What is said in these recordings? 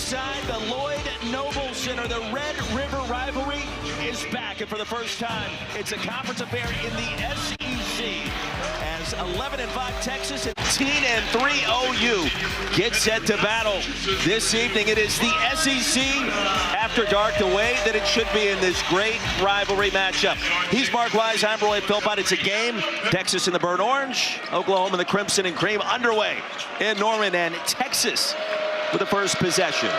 inside the Lloyd Noble Center. The Red River rivalry is back, and for the first time, it's a conference affair in the SEC. As 11-5 Texas and 10-3 OU get set to battle this evening. It is the SEC after dark, the way that it should be in this great rivalry matchup. He's Mark Wise, I'm Roy Philpott. It's a game. Texas in the burnt orange, Oklahoma in the crimson and cream, underway in Norman, and Texas with the first possession.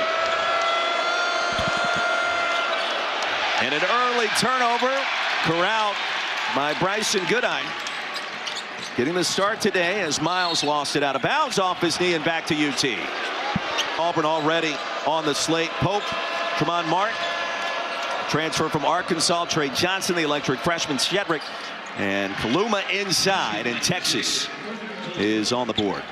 And an early turnover corralled by Bryson Goodine. Getting the start today as Miles lost it out of bounds off his knee and back to UT. Auburn already on the slate. Pope, Tremont Mark, transfer from Arkansas. Trey Johnson, the electric freshman. Shedrick and Kaluma inside, and Texas is on the board.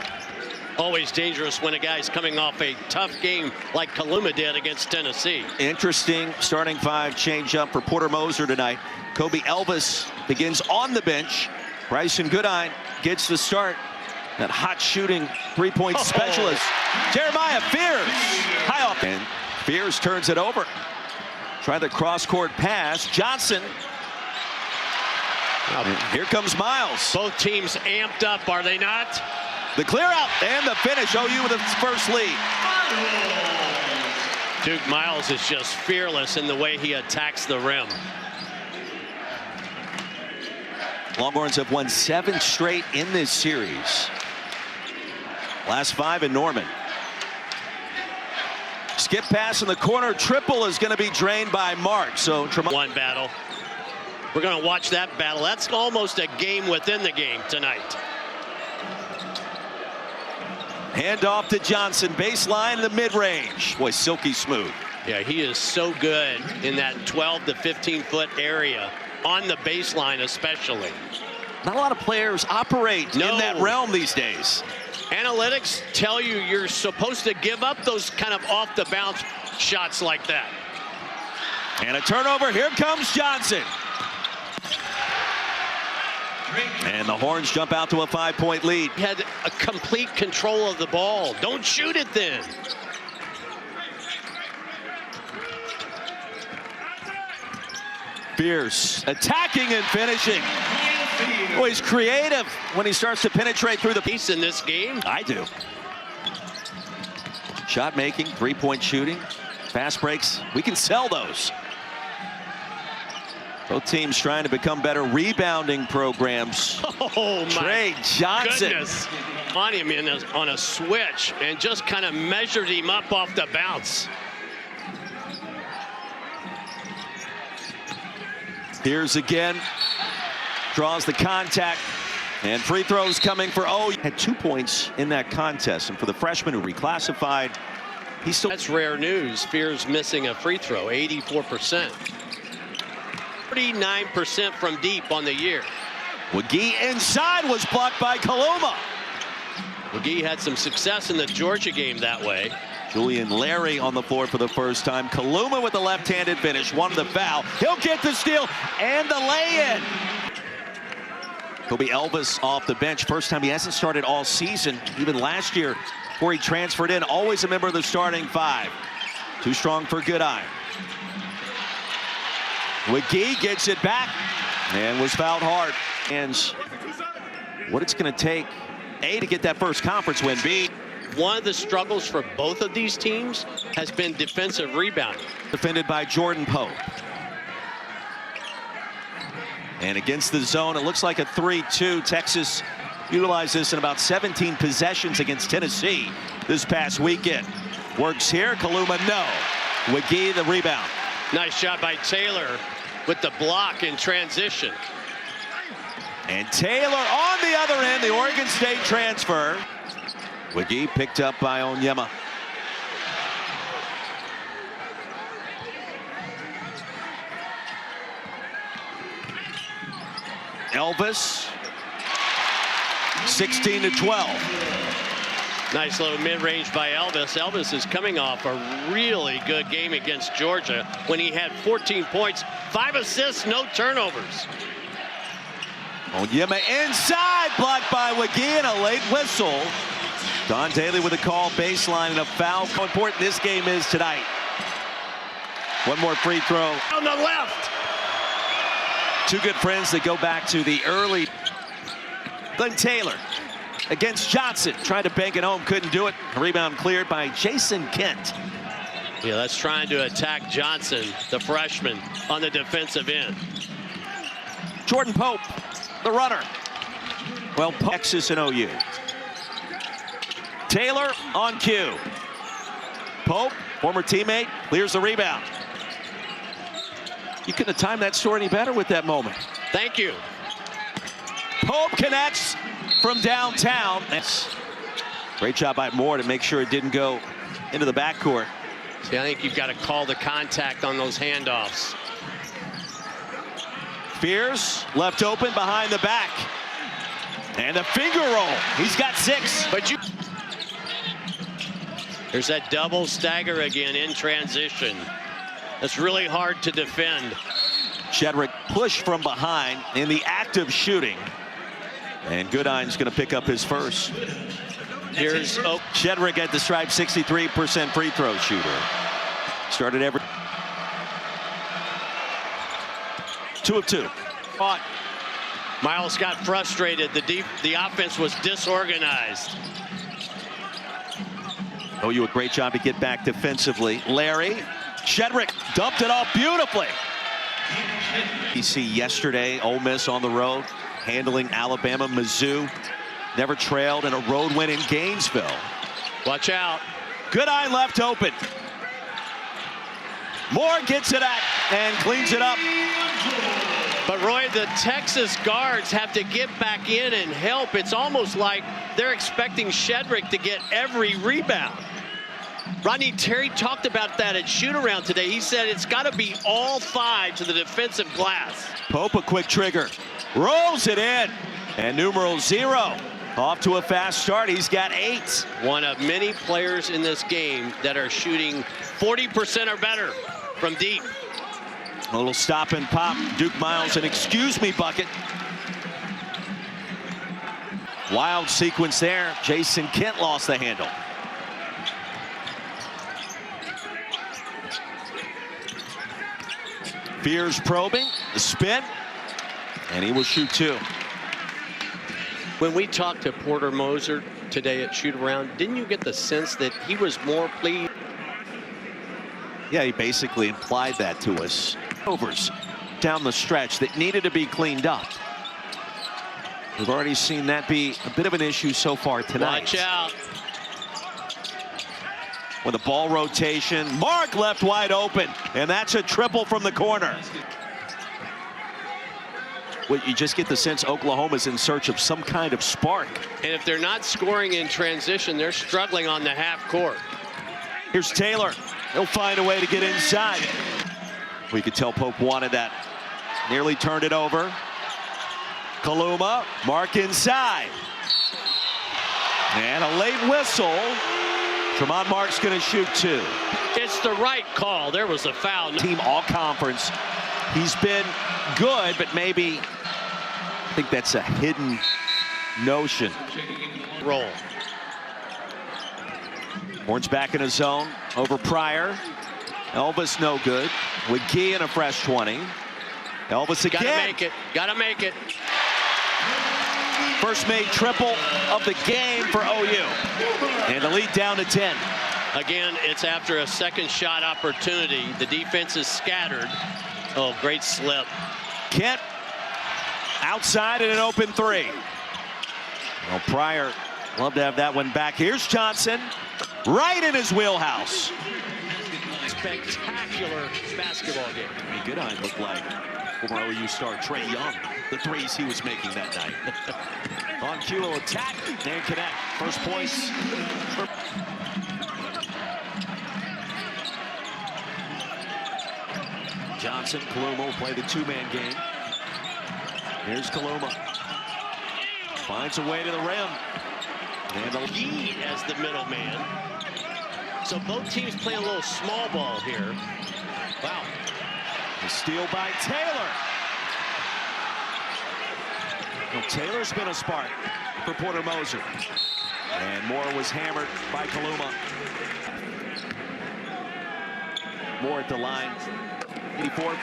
Always dangerous when a guy's coming off a tough game like Kaluma did against Tennessee. Interesting starting five change up for Porter Moser tonight. Kobe Elvis begins on the bench. Bryson Goodine gets the start. That hot shooting three-point specialist. Jeremiah Fears high up, and Fears turns it over. Try the cross-court pass. Johnson. And here comes Miles. Both teams amped up, are they not? The clear out and the finish. OU with its first lead. Duke Miles is just fearless in the way he attacks the rim. Longhorns have won 7 straight in this series. Last 5 in Norman. Skip pass in the corner. Triple is going to be drained by Mark. So one battle. We're going to watch that battle. That's almost a game within the game tonight. Hand off to Johnson. Baseline in the mid-range. Boy, silky smooth. Yeah, he is so good in that 12 to 15-foot area. On the baseline especially. Not a lot of players operate in that realm these days. Analytics tell you you're supposed to give up those kind of off the bounce shots like that. And a turnover. Here comes Johnson. And the Horns jump out to a 5-point lead. He had a complete control of the ball. Don't shoot it then. Fierce attacking and finishing. Boy, he's creative when he starts to penetrate through the piece in this game. I do. Shot making, three-point shooting, fast breaks. We can sell those. Both teams trying to become better rebounding programs. Oh, my Trey Johnson. Goodness. On him on a switch and just kind of measured him up off the bounce. Here's again, draws the contact, and free throws coming for OU. Had 2 points in that contest, and for the freshman who reclassified, he's still. That's rare news. Fears missing a free throw, 84%. 39% from deep on the year. McGee inside was blocked by Kaluma. McGee had some success in the Georgia game that way. Julian Larry on the floor for the first time. Kaluma with the left-handed finish. Won the foul. He'll get the steal and the lay-in. Kobe Elvis off the bench. First time he hasn't started all season. Even last year before he transferred in. Always a member of the starting 5. Too strong for Goodine. McGee gets it back and was fouled hard. And what it's going to take, A, to get that first conference win, B. One of the struggles for both of these teams has been defensive rebounding. Defended by Jordan Pope. And against the zone, it looks like a 3-2. Texas utilized this in about 17 possessions against Tennessee this past weekend. Works here, Kaluma, no. McGee, the rebound. Nice shot by Taylor with the block in transition. And Taylor on the other end, the Oregon State transfer. McGee picked up by Onyema. Elvis, 16-12. Nice little mid-range by Elvis. Elvis is coming off a really good game against Georgia when he had 14 points, 5 assists, no turnovers. Onyema inside, blocked by McGee, and a late whistle. Don Daly with a call, baseline, and a foul. How important this game is tonight. One more free throw. On the left. Two good friends that go back to the early. Glenn Taylor against Johnson. Tried to bank it home, couldn't do it. Rebound cleared by Jason Kent. Yeah, that's trying to attack Johnson, the freshman, on the defensive end. Jordan Pope, the runner. Well, Texas and OU. Taylor on cue. Pope, former teammate, clears the rebound. You couldn't have timed that story any better with that moment. Thank you. Pope connects from downtown. Great job by Moore to make sure it didn't go into the backcourt. See, I think you've got to call the contact on those handoffs. Fears left open behind the back. And a finger roll. He's got 6. But there's that double stagger again in transition. That's really hard to defend. Shedrick pushed from behind in the act of shooting. And Goodine's going to pick up his first. Here's Shedrick at the stripe, 63% free throw shooter. Started every 2 of 2. Miles got frustrated. The offense was disorganized. OU a great job to get back defensively. Larry, Shedrick dumped it off beautifully. You see yesterday, Ole Miss on the road, handling Alabama. Mizzou never trailed in a road win in Gainesville. Watch out. Goodine left open. Moore gets it at and cleans it up. But Roy, the Texas guards have to get back in and help. It's almost like they're expecting Shedrick to get every rebound. Rodney Terry talked about that at shoot-around today. He said it's got to be all 5 to the defensive glass. Pope a quick trigger. Rolls it in. And numeral 0. Off to a fast start. He's got 8. One of many players in this game that are shooting 40% or better from deep. A little stop and pop. Duke Miles, an excuse me bucket. Wild sequence there. Jason Kent lost the handle. Fears probing, the spin, and he will shoot 2. When we talked to Porter Moser today at shoot-around, didn't you get the sense that he was more pleased? Yeah, he basically implied that to us. Overs down the stretch that needed to be cleaned up. We've already seen that be a bit of an issue so far tonight. Watch out. With a ball rotation, Mark left wide open, and that's a triple from the corner. Well, you just get the sense Oklahoma's in search of some kind of spark. And if they're not scoring in transition, they're struggling on the half court. Here's Taylor. He'll find a way to get inside. We could tell Pope wanted that. Nearly turned it over. Kaluma, Mark inside. And a late whistle. Tremont Mark's going to shoot 2. It's the right call. There was a foul. Team all conference. He's been good, but maybe I think that's a hidden notion. Roll. Horns back in his zone over Pryor. Elvis no good. McGee in a fresh 20. Elvis again. Gotta make it. Gotta make it. First made triple of the game for OU. And the lead down to 10. Again, it's after a second shot opportunity. The defense is scattered. Oh, great slip. Kent outside in an open 3. Well, Pryor, love to have that one back. Here's Johnson, right in his wheelhouse. Spectacular basketball game. Goodine looked like former OU star Trey Young. The threes he was making that night. On cue, will attack and connect. First points. Johnson, Kaluma will play the 2-man game. Here's Kaluma. Finds a way to the rim. And He as the middleman. So both teams play a little small ball here. Wow. the steal by Taylor. Well, Taylor's been a spark for Porter Moser. And Moore was hammered by Kaluma. Moore at the line. 84.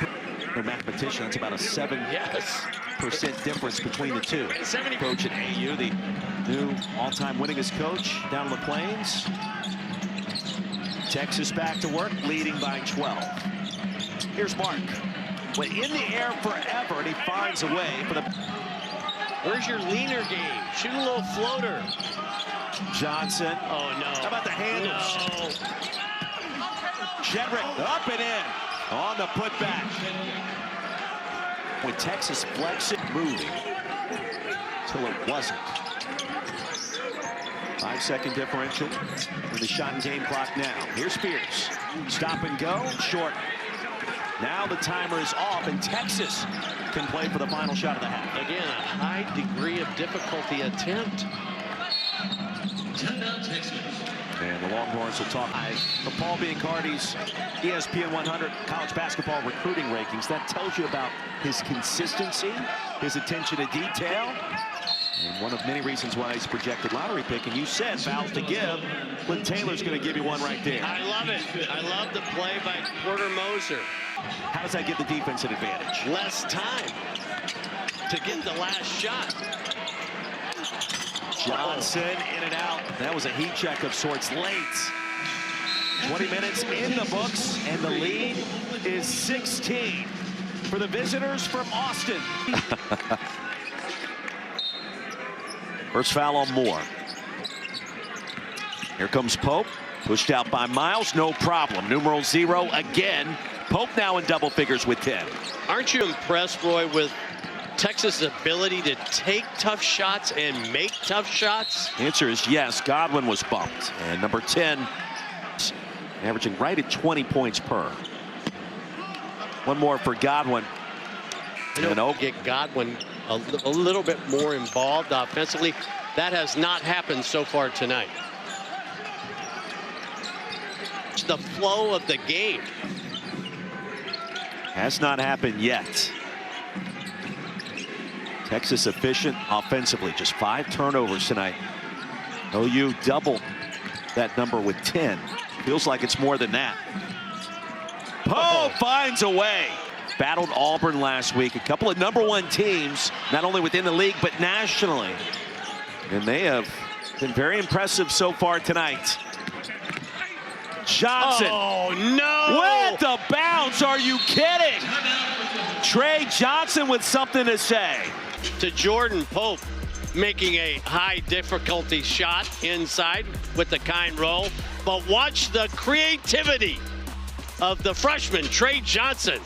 A mathematician, that's about a 7% difference between the two. Coach at AU, the new all-time winningest coach down in the Plains. Texas back to work, leading by 12. Here's Mark. Went in the air forever, and he finds a way for the... Where's your leaner game? Shoot a little floater. Johnson. Oh, no. How about the handles? No. Shedrick up and in on the putback. When Texas flexed it, moving till it wasn't. 5-second differential with the shot and game clock now. Here's Spears. Stop and go, short. Now the timer is off, and Texas can play for the final shot of the half. Again, a high degree of difficulty attempt. And the Longhorns will talk the Paul Biancardi's ESPN 100 college basketball recruiting rankings. That tells you about his consistency, his attention to detail, and one of many reasons why he's projected lottery pick. And you said fouls to give. Clint Taylor's going to give you one right there. I love it. I love the play by Porter Moser. How does that give the defense an advantage? Less time to get the last shot. Johnson in and out. That was a heat check of sorts late. 20 minutes in the books, and the lead is 16 for the visitors from Austin. First foul on Moore. Here comes Pope. Pushed out by Miles. No problem. Numeral 0 again. Pope now in double figures with 10. Aren't you impressed, Roy, with Texas' ability to take tough shots and make tough shots? The answer is yes. Godwin was bumped. And number 10 averaging right at 20 points per. One more for Godwin. Get Godwin a little bit more involved offensively. That has not happened so far tonight. It's the flow of the game. Has not happened yet. Texas efficient offensively, just 5 turnovers tonight. OU doubled that number with 10. Feels like it's more than that. Poe finds a way. Battled Auburn last week. A couple of #1 teams, not only within the league, but nationally. And they have been very impressive so far tonight. Johnson. Oh, no. With the bounce. Are you kidding? Trey Johnson with something to say. To Jordan Pope, making a high difficulty shot inside with the kind roll. But watch the creativity of the freshman, Trey Johnson,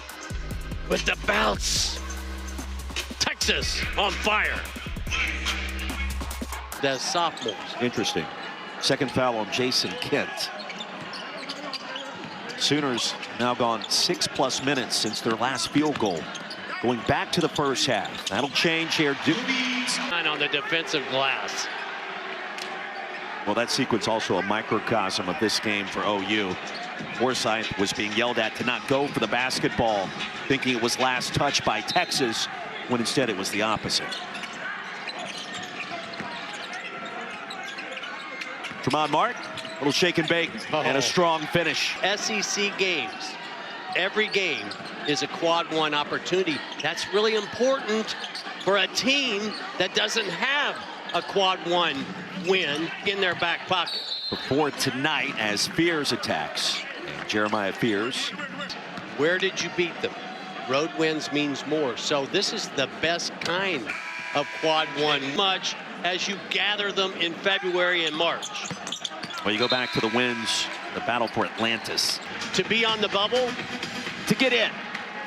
with the bounce. Texas on fire. The sophomores. Interesting. Second foul on Jason Kent. Sooners now gone 6+ minutes since their last field goal. Going back to the first half. That'll change here. On the defensive glass. Well, that sequence also a microcosm of this game for OU. Forsythe was being yelled at to not go for the basketball, thinking it was last touch by Texas, when instead it was the opposite. Tremont Mark, little shake and bake, and a strong finish. SEC games, every game is a quad 1 opportunity. That's really important for a team that doesn't have a quad 1 win in their back pocket. Before tonight, as Fears attacks, and Jeremiah Fears. Where did you beat them? Road wins means more. So this is the best kind of quad 1, much as you gather them in February and March. Well, you go back to the wins, the battle for Atlantis. To be on the bubble, to get in.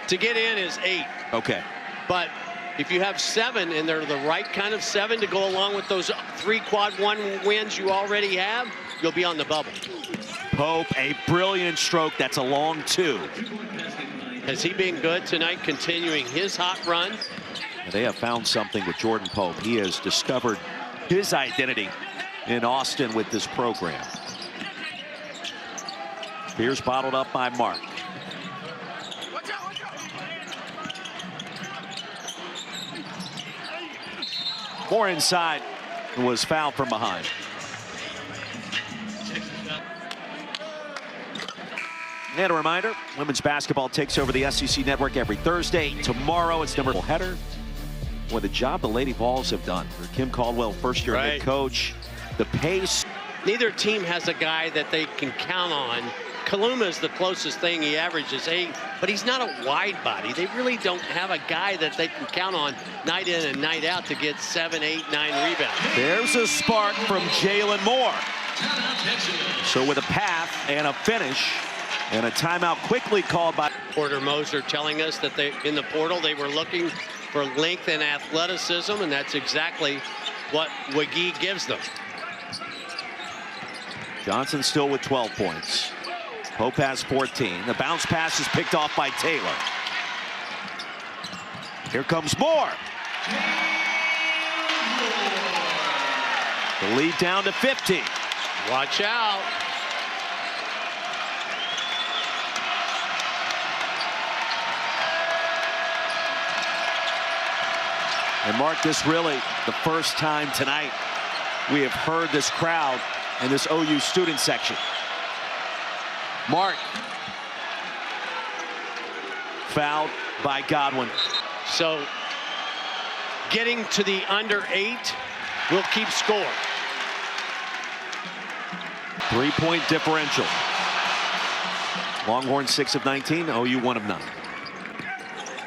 To get in is 8. Okay. But if you have 7 and they're the right kind of 7 to go along with those 3 quad 1 wins you already have, you'll be on the bubble. Pope, a brilliant stroke. That's a long 2. Has he been good tonight, continuing his hot run? They have found something with Jordan Pope. He has discovered his identity in Austin with this program. Fears bottled up by Mark. More inside, was fouled from behind. And a reminder, women's basketball takes over the SEC network every Thursday. Tomorrow, it's number header. Boy, the job the Lady Vols have done. For Kim Caldwell, first-year head coach. The pace. Neither team has a guy that they can count on. Kaluma is the closest thing. He averages 8, but he's not a wide body. They really don't have a guy that they can count on night in and night out to get 7, 8, 9 rebounds. There's a spark from Jalen Moore. So with a path and a finish and a timeout quickly called by Porter Moser telling us that they in the portal they were looking for length and athleticism, and that's exactly what McGee gives them. Johnson still with 12 points. Pope has 14. The bounce pass is picked off by Taylor. Here comes Moore. The lead down to 50. Watch out. And Mark, this really the first time tonight we have heard this crowd in this OU student section. Mark fouled by Godwin. So getting to the under 8 will keep score. 3-point differential. Longhorn 6 of 19, OU 1 of 9.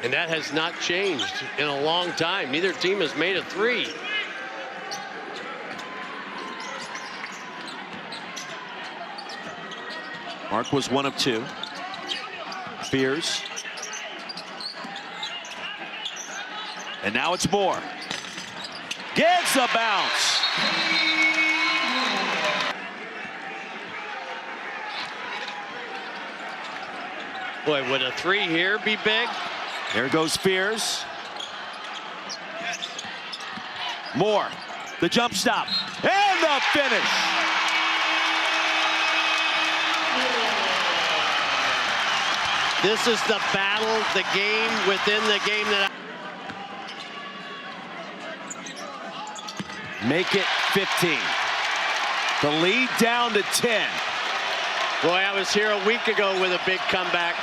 And that has not changed in a long time. Neither team has made a 3. Mark was 1 of 2. Fears. And now it's Moore. Gets a bounce. Boy, would a 3 here be big? There goes Fears. Moore, the jump stop, and the finish. This is the battle, the game within the game that Make it 15. The lead down to 10. Boy, I was here a week ago with a big comeback.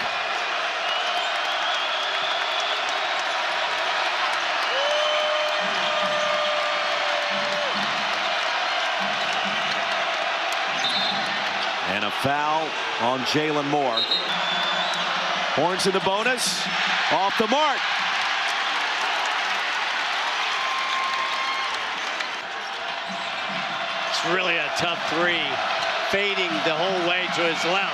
And a foul on Jalen Moore. Horns in the bonus. Off the mark. It's really a tough 3. Fading the whole way to his left.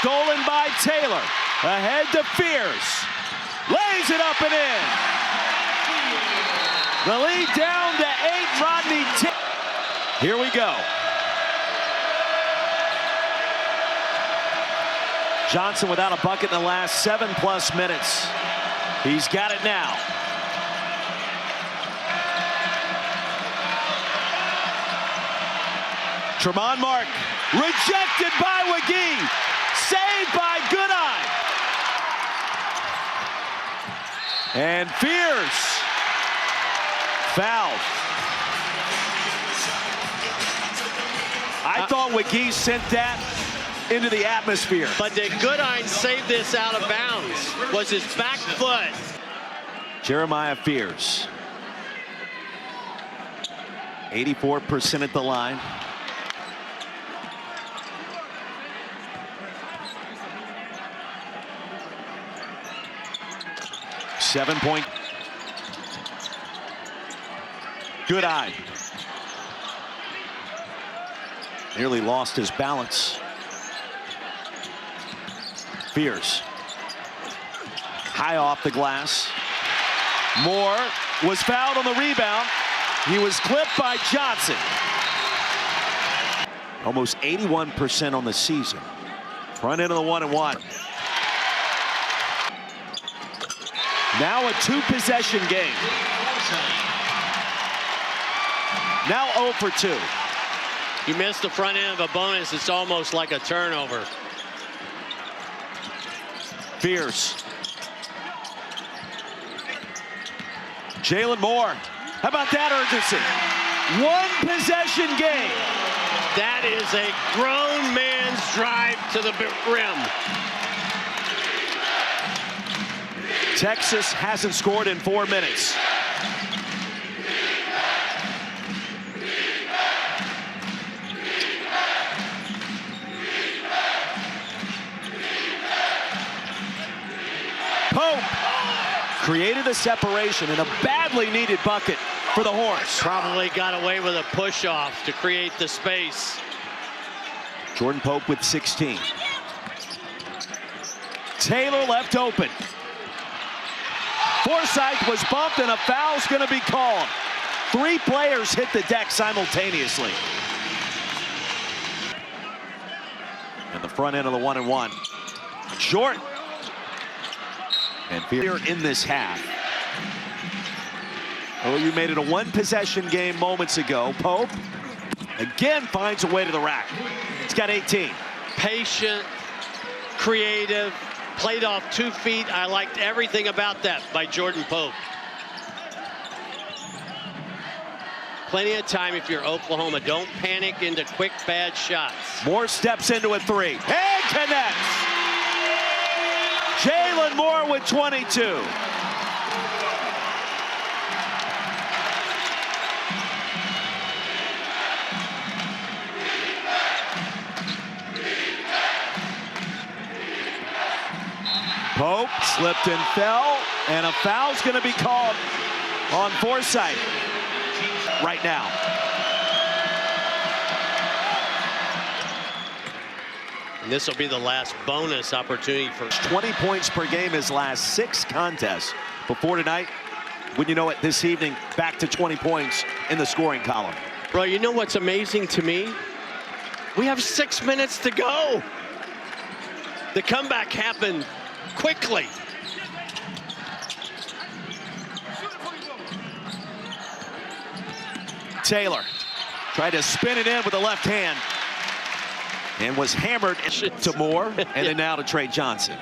Stolen by Taylor. Ahead to Fears. Lays it up and in. The lead down to 8. Rodney Taylor. Here we go. Johnson without a bucket in the last 7+ minutes. He's got it now. Tremont Mark, rejected by McGee, saved by Goodine. And Fears, fouled. I thought McGee sent that into the atmosphere. But did Goodine save this out of bounds? Was his back foot. Jeremiah Fears, 84% at the line. Seven-point. Goodine. Nearly lost his balance. Fears. High off the glass. Moore was fouled on the rebound. He was clipped by Johnson. Almost 81% on the season. Front end of the 1-and-1. Now a 2-possession game. Now 0 for 2. You missed the front end of a bonus. It's almost like a turnover. Fears. Jalen Moore. How about that urgency? 1-possession game. That is a grown man's drive to the rim. Texas hasn't scored in 4 minutes. Pope created a separation and a badly needed bucket for the Horns. Probably got away with a push-off to create the space. Jordan Pope with 16. Taylor left open. Forsythe was bumped and a foul's going to be called. 3 players hit the deck simultaneously. And the front end of the 1-and-1. Short. And here in this half. Oh, you made it a 1-possession game moments ago. Pope again finds a way to the rack. He's got 18. Patient, creative, played off 2 feet. I liked everything about that by Jordan Pope. Plenty of time if you're Oklahoma. Don't panic into quick, bad shots. Moore steps into a 3 and connects. Jalen Moore with 22. Pope slipped and fell, and a foul's going to be called on Forsythe right now. And this will be the last bonus opportunity for 20 points per game his last 6 contests. Before tonight, when you know it, this evening, back to 20 points in the scoring column. Bro, you know what's amazing to me? We have 6 minutes to go. The comeback happened quickly. Taylor tried to spin it in with the left hand and was hammered to Moore and then now to Trey Johnson.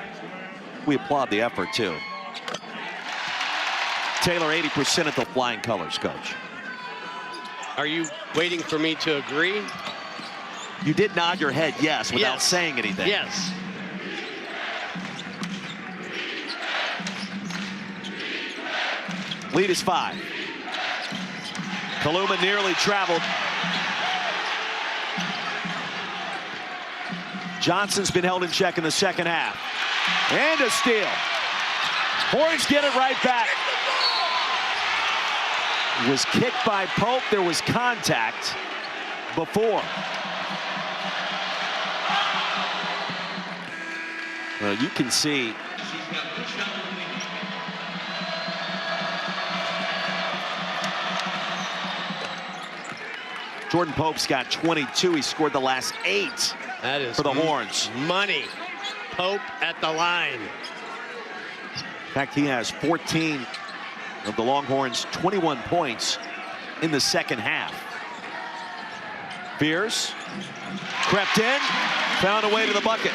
We applaud the effort too. Taylor 80% at the flying colors, coach. Are you waiting for me to agree? You did nod your head yes without saying anything. Yes. Lead is 5. Kaluma nearly traveled. Johnson's been held in check in the second half. And a steal. Horns get it right back. It was kicked by Pope. There was contact before. Well, you can see Jordan Pope's got 22. He scored the last 8 that is for the Horns. Money. Pope at the line. In fact, he has 14 of the Longhorns' 21 points in the second half. Fears crept in, found a way to the bucket.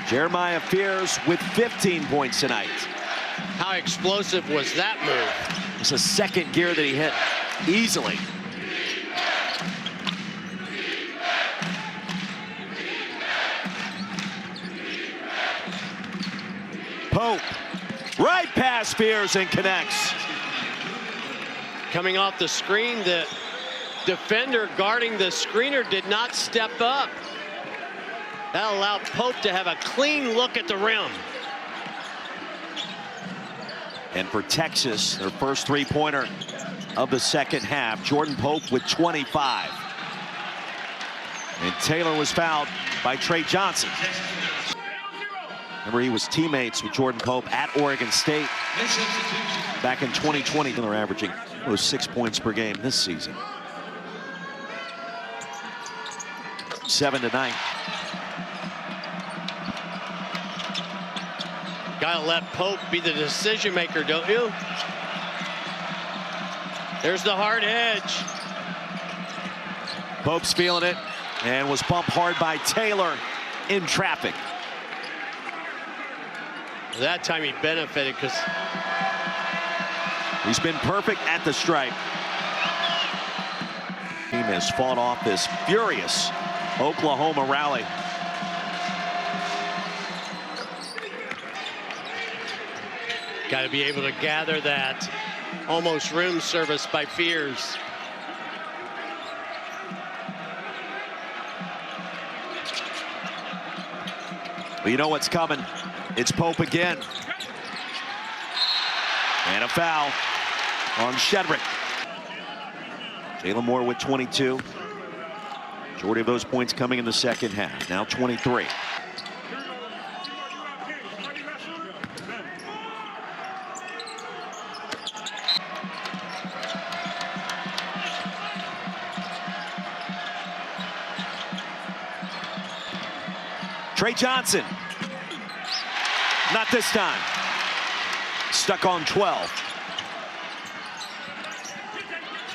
Jeremiah Fears with 15 points tonight. How explosive was that move? It's the second gear that he hit easily. Pope, right past Fears and connects. Coming off the screen, the defender guarding the screener did not step up. That allowed Pope to have a clean look at the rim. And for Texas, their first 3-pointer of the second half, Jordan Pope with 25. And Taylor was fouled by Trey Johnson. Remember, he was teammates with Jordan Pope at Oregon State back in 2020. They're averaging 6 points per game this season. 7 tonight. Gotta let Pope be the decision maker, don't you? There's the hard edge. Pope's feeling it and was bumped hard by Taylor in traffic. That time he benefited because he's been perfect at the stripe. has fought off this furious Oklahoma rally. Got to be able to gather that. Almost room service by Fears. Well, you know what's coming. It's Pope again. And a foul on Shedrick. Jalen Moore with 22. Majority of those points coming in the second half. Now 23. Trey Johnson. Not this time. Stuck on 12.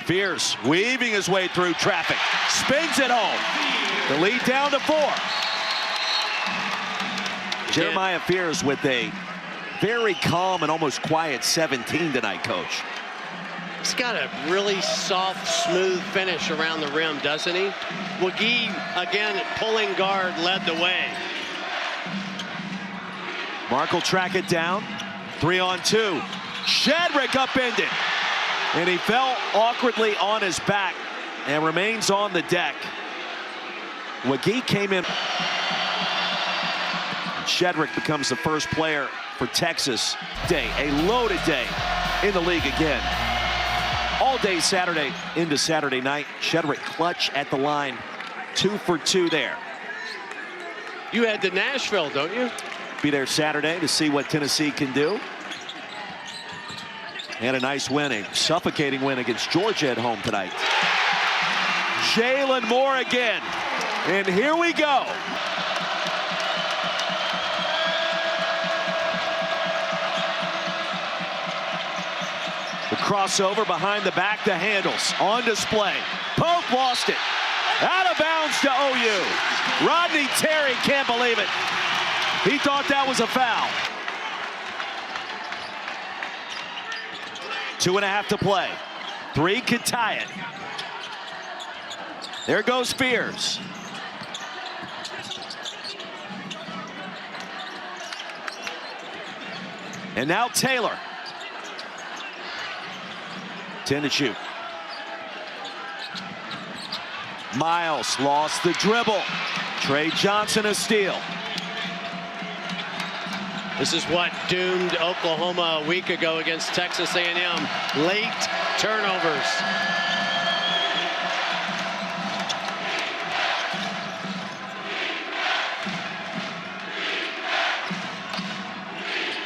Fears weaving his way through traffic. Spins it home. The lead down to 4. Jeremiah Fears with a very calm and almost quiet 17 tonight, Coach. He's got a really soft, smooth finish around the rim, doesn't he? McGee, again, pulling guard, led the way. Mark will track it down. 3-on-2. Shedrick upended. And he fell awkwardly on his back and remains on the deck. McGee came in. Shedrick becomes the first player for Texas day. A loaded day in the league again. All day Saturday into Saturday night. Shedrick clutch at the line. 2 for 2 there. You head to Nashville, don't you? Be there Saturday to see what Tennessee can do. And a nice win, a suffocating win against Georgia at home tonight. Jalen Moore again. And here we go. The crossover behind the back, the handles on display. Pope lost it. Out of bounds to OU. Rodney Terry can't believe it. He thought that was a foul. 2.5 to play. 3 could tie it. There goes Fears. And now Taylor. 10 to shoot. Miles lost the dribble. Trey Johnson a steal. This is what doomed Oklahoma a week ago against Texas A&M. Late turnovers.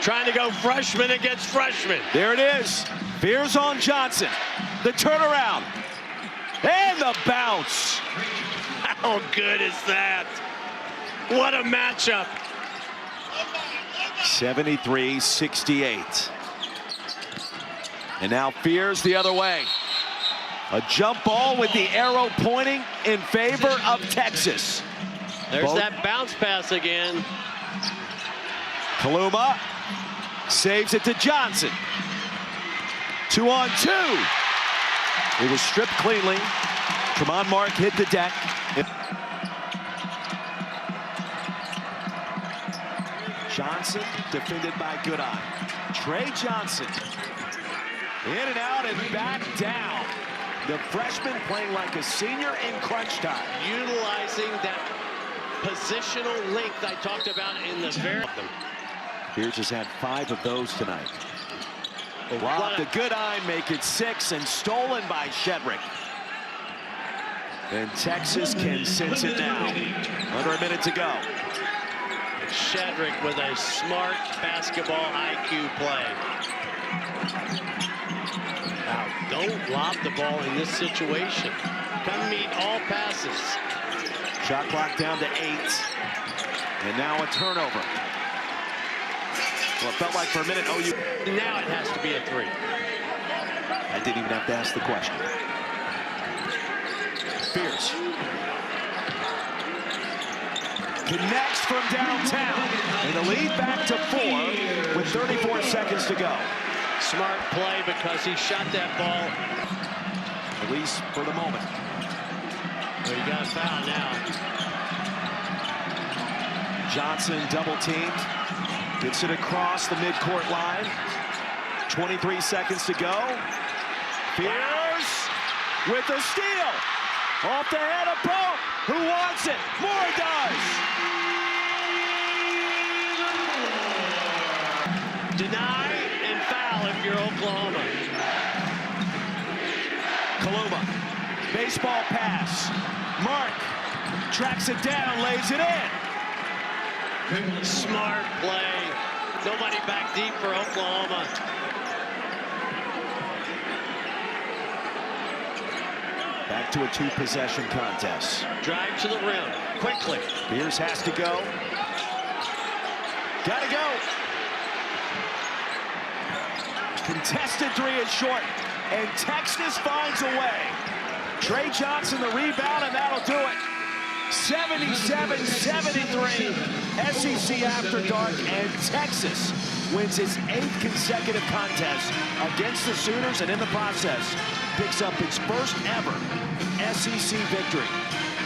Trying to go freshman against freshman. There it is. Fears on Johnson. The turnaround. And the bounce. How good is that? What a matchup. 73-68. And now Fears the other way. A jump ball with the arrow pointing in favor of Texas. There's that bounce pass again. Kaluma saves it to Johnson. 2-on-2. It was stripped cleanly. Tremont Mark hit the deck. Johnson defended by Goodine. Trey Johnson in and out and back down. The freshman playing like a senior in crunch time. Utilizing that positional length I talked about in the very. Fears has had 5 of those tonight. Blocked the Goodine, make it 6, and stolen by Shedrick. And Texas can sense it now. Under a minute to go. Shedrick with a smart basketball IQ play. Now, don't lob the ball in this situation. Come meet all passes. Shot clock down to 8. And now a turnover. Well, it felt like for a minute, OU. Now it has to be a 3. I didn't even have to ask the question. Fears. Connects from downtown. And the lead back to 4 with 34 seconds to go. Smart play because he shot that ball. At least for the moment. Well, you got a foul now. Johnson double teamed. Gets it across the midcourt line. 23 seconds to go. Pierce with the steal. Off the head of Pope. Who wants it? Moore does. Deny and foul if you're Oklahoma. Kaluma. Baseball pass. Mark tracks it down, lays it in. Smart play. Nobody back deep for Oklahoma. Back to a two-possession contest. Drive to the rim quickly. Pierce has to go. Gotta go. Contested three is short, and Texas finds a way. Trey Johnson the rebound, and that'll do it. 77-73, SEC After Dark, and Texas wins its 8th consecutive contest against the Sooners, and in the process picks up its first ever SEC victory.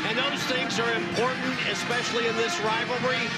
And those things are important, especially in this rivalry.